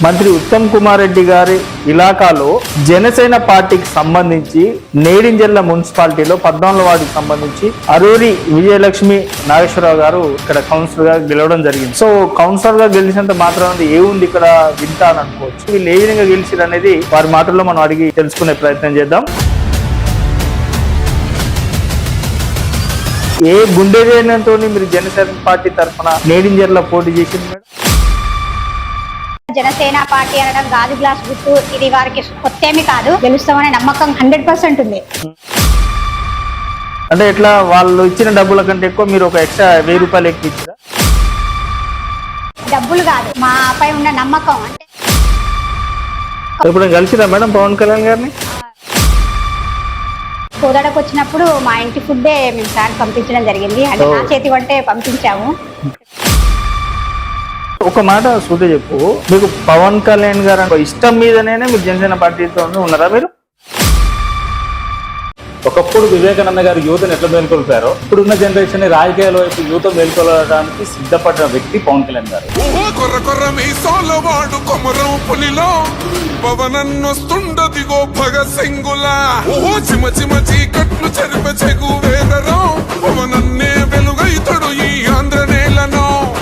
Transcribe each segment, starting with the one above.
మంత్రి ఉత్తమ్ కుమార్ రెడ్డి గారి ఇలాకాలో జనసేన పార్టీకి సంబంధించి నేడింజర్ల మున్సిపాలిటీలో 14వ వార్డుకి సంబంధించి అరూరి విజయలక్ష్మి నాగేశ్వరరావు గారు ఇక్కడ కౌన్సిలర్ గా గెలవడం జరిగింది. సో కౌన్సిలర్ గా గెలిచినంత మాత్రం ఏముంది ఇక్కడ వింటా అని అనుకోవచ్చు. వీళ్ళు ఏ విధంగా గెలిచిరు అనేది వారి మాటల్లో మనం అడిగి తెలుసుకునే ప్రయత్నం చేద్దాం. ఏ గుండె ధైర్యంతో మీరు జనసేన పార్టీ తరఫున నేడింజర్ల పోటీ చేసింది మేడం? జనసేన పార్టీ అనడం గాజు గ్లాస్ గుర్తు, ఇది వారికి కొత్తేమి కాదు, గెలుస్తామనే నమ్మకం 100% ఉంది. అంటే ఎట్లా వాళ్ళు ఇచ్చిన డబ్బుల కంటే ఎక్కువ మీరు ఒక ఎక్స్ట్రా 1000 రూపాయలు ఎక్కువ ఇచ్చారా? డబ్బులు కాదు, మాపై ఉన్న నమ్మకం. అంటే ఇప్పుడు కలిసిరా మేడం పవన్ కళ్యాణ్ గారిని? కోదాడకు వచ్చినప్పుడు మా ఇంటి ఫుడ్డే మేము సార్ పంపించడం జరిగింది. అంటే నా చేతి వంటే పంపించాము. ఒక మాట సూటి చెప్పు, మీకు పవన్ కళ్యాణ్ గారు ఇష్టం మీదనే మీరు జనసేన పార్టీతో ఉన్నారా? మీరు ఒకప్పుడు వివేకానంద గారు యువతను ఎట్లా మేల్కొల్పారో ఇప్పుడున్న జనరేషన్ రాజకీయాల వైపు యువత మేల్కొలడానికి సిద్ధపడిన వ్యక్తి పవన్ కళ్యాణ్ గారు.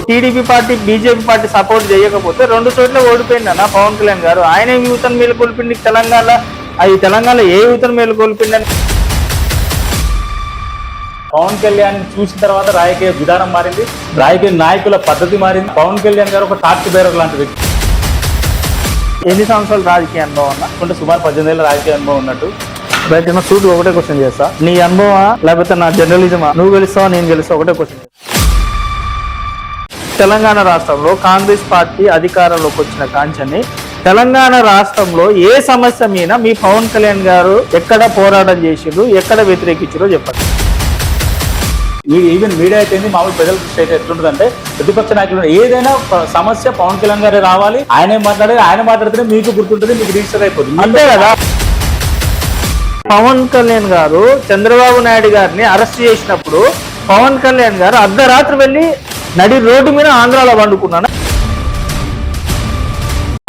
TDP party BJP party support చేయకపోతే 2 చోట్ల ఓడిపోయింది అన్న పవన్ కళ్యాణ్ గారు. ఆయన యువతను మేలుకొల్పిండి తెలంగాణలో ఏ యువతను మేలుకొల్పిందని? పవన్ కళ్యాణ్ చూసిన తర్వాత రాజకీయ విధానం మారింది, రాజకీయ నాయకుల పద్ధతి మారింది. పవన్ కళ్యాణ్ గారు ఒక టార్చ్ బేరర్ లాంటి వ్యక్తి. ఎన్ని సంవత్సరాలు రాజకీయ అనుభవం అన్న? అంటే సుమారు 18 ఏళ్ళ రాజకీయ అనుభవం ఉన్నట్టు. రైట్ అన్న, సూట్ ఒకటే క్వశ్చన్ చేస్తా, నీ అనుభవమా లేకపోతే నా జర్నలిజమా? నువ్వు గెలుస్తావా నేను గెలుస్తావు? ఒకటే క్వశ్చన్. తెలంగాణ రాష్ట్రంలో కాంగ్రెస్ పార్టీ అధికారంలోకి వచ్చిన కాంచని తెలంగాణ రాష్ట్రంలో ఏ సమస్య మీద మీ పవన్ కళ్యాణ్ గారు ఎక్కడ పోరాటం చేసిండ్రు, ఎక్కడ వ్యతిరేకించారో చెప్పండి. ఈవెన్ మీడియా అయితే మామూలు ప్రజల దృష్టి అయితే ఎట్లుంటుందంటే ప్రతిపక్ష నాయకులు ఏదైనా సమస్య పవన్ కళ్యాణ్ గారే రావాలి, ఆయనే మాట్లాడాలి, ఆయన మాట్లాడితేనే మీకు గుర్తుంటుంది, మీకు రిజిస్టర్ అయిపోతుంది. అంతే కదా. పవన్ కళ్యాణ్ గారు చంద్రబాబు నాయుడు గారిని అరెస్ట్ చేసినప్పుడు పవన్ కళ్యాణ్ గారు అర్ధరాత్రి వెళ్ళి నడి రోడ్డు మీద ఆంధ్రాలో వండుకున్నాను.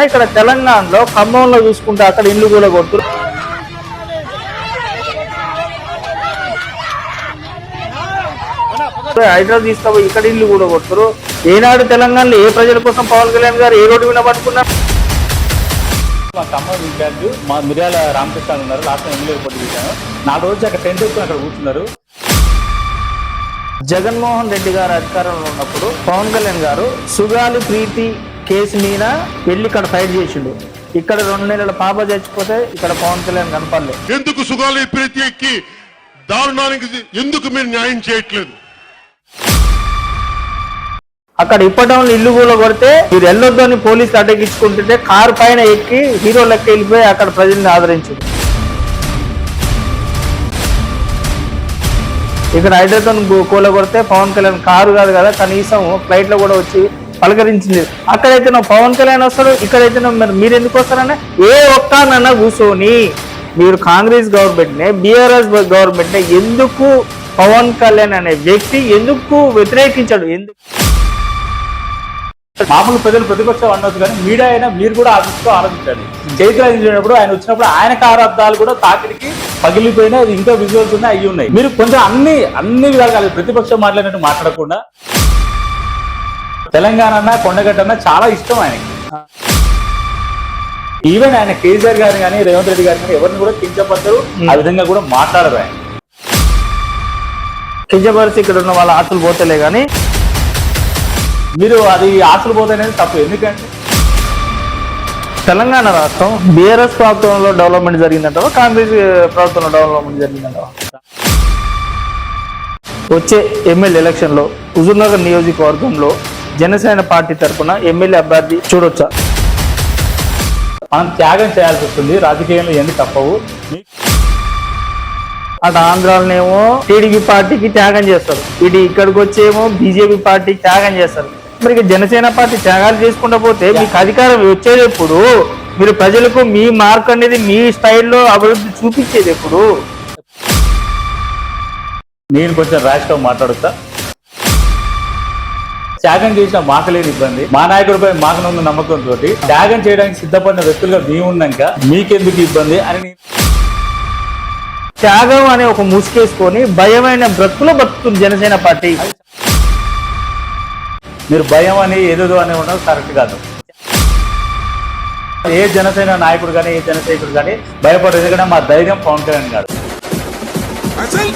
ఇక్కడ తెలంగాణలో ఖమ్మంలో చూసుకుంటే అక్కడ ఇల్లు కూడా కొడుతున్నారు. హైదరాబాద్ తీసుకపోయి ఇక్కడ ఇల్లు కూడా కొడుతున్నారు. ఏనాడు తెలంగాణలో ఏ ప్రజల కోసం పవన్ కళ్యాణ్ గారు ఏ రోడ్డు మీద పట్టుకున్నారు? మా ఖమ్మం ఇన్ఛార్జ్ మా మిర్యాల రామకృష్ణ ఉన్నారు, లాస్ట్ ఎమ్మెల్యే పోటీ చేశాను. 4 రోజులు అక్కడ టెంట్ వేసుకుని అక్కడ కూర్చున్నారు. జగన్మోహన్ రెడ్డి గారు అధికారంలో ఉన్నప్పుడు పవన్ కళ్యాణ్ గారు సుగాలి ప్రీతి కేసు మీద వెళ్ళి ఇక్కడ ఫైట్ చేసిండు. ఇక్కడ 2 నెలల పాప చచ్చిపోతే ఇక్కడ పవన్ కళ్యాణ్ కనపడలేదు. ఎందుకు సుగాలి ప్రీతికి దారుణానికి ఎందుకు మీరు న్యాయం చేయట్లేదు? అక్కడ ఇప్పటంలో ఇల్లు కూడా కొడితే మీరు వెళ్ళొద్దు అని పోలీసులు అడ్డగించుకుంటుంటే కారు పైన ఎక్కి హీరో లెక్క వెళ్ళిపోయి అక్కడ ప్రజల్ని ఆదరించింది. ఇక్కడ హైదరాబాద్ కూలగొడితే పవన్ కళ్యాణ్ కారు కాదు కదా కనీసం ఫ్లైట్ లో కూడా వచ్చి పలకరించింది. అక్కడైతే పవన్ కళ్యాణ్ వస్తారు, ఇక్కడైతే మీరు ఎందుకు వస్తారని ఏ ఒక్కనన్నా కూర్చొని మీరు కాంగ్రెస్ గవర్నమెంట్ నే బీఆర్ఎస్ గవర్నమెంట్ నే ఎందుకు పవన్ కళ్యాణ్ అనే వ్యక్తి ఎందుకు వ్యతిరేకించాడు? ఎందుకు? మామూలు ప్రజలు ప్రతిపక్షం అనొచ్చు కానీ మీడియా అయినా మీరు కూడా ఆ దృష్టిలో ఆలోచించాలి. చేతిలో ఆయన వచ్చినప్పుడు ఆయన కారాబ్దాలు కూడా తాకిడికి పగిలిపోయినా ఇంకా విజువల్స్ ఉన్నాయి, అయ్యి ఉన్నాయి. మీరు కొంచెం అన్ని విధాలుగా ప్రతిపక్షం మాట్లాడినట్టు మాట్లాడకుండా తెలంగాణ కొండగట్ట చాలా ఇష్టం ఆయనకి. ఈవెన్ ఆయన కేసీఆర్ గారిని కానీ రేవంత్ రెడ్డి గారిని కానీ ఎవరిని కూడా కించపడతారు, ఆ విధంగా కూడా మాట్లాడరు. ఆయన కించపరిచి ఇక్కడ ఉన్న వాళ్ళ ఆస్తులు పోతలే కానీ మీరు అది ఆస్తులు పోతాయనేది తప్పు. ఎందుకంటే తెలంగాణ రాష్ట్రం బీఆర్ఎస్ ప్రభుత్వంలో డెవలప్మెంట్ జరిగిందంటావా, కాంగ్రెస్ ప్రభుత్వంలో డెవలప్మెంట్ జరిగిందంటావా? వచ్చే ఎమ్మెల్యే ఎలక్షన్ లో హుజూర్నగర్ నియోజకవర్గంలో జనసేన పార్టీ తరఫున ఎమ్మెల్యే అభ్యర్థి చూడొచ్చా? మనం త్యాగం చేయాల్సి వస్తుంది, రాజకీయంలో ఎన్ని తప్పవు. అటు ఆంధ్రాలోనేమో టీడీపీ పార్టీకి త్యాగం చేస్తారు, ఇది ఇక్కడికి వచ్చేమో బీజేపీ పార్టీకి త్యాగం చేస్తారు. మరి జనసేన పార్టీ త్యాగాలు చేసుకుంటూ పోతే మీకు అధికారం వచ్చేది ఎప్పుడు? మీరు ప్రజలకు మీ మార్క్ అనేది మీ స్టైల్లో అభివృద్ధి చూపించేది ఎప్పుడు? నేను కొంచెం ర్యాష్గా మాట్లాడుతా. త్యాగం చేసిన మాకు లేని ఇబ్బంది, మా నాయకుడిపై మాకున్న నమ్మకంతో త్యాగం చేయడానికి సిద్ధపడిన వ్యక్తులుగా మేము ఉన్నాక మీకెందుకు ఇబ్బంది అని త్యాగం అనే ఒక ముసుకేసుకొని భయమైన బ్రతుకులో బతుకుతుంది జనసేన పార్టీ. మీరు భయం అని ఏదేదో అని ఉండడం కరెక్ట్ కాదు. ఏ జనసేన నాయకుడు కానీ ఏ జనసైనికుడు కానీ భయపడరు. ఎందుకంటే మా ధైర్యం పవన్ కళ్యాణ్ గారు. అసలు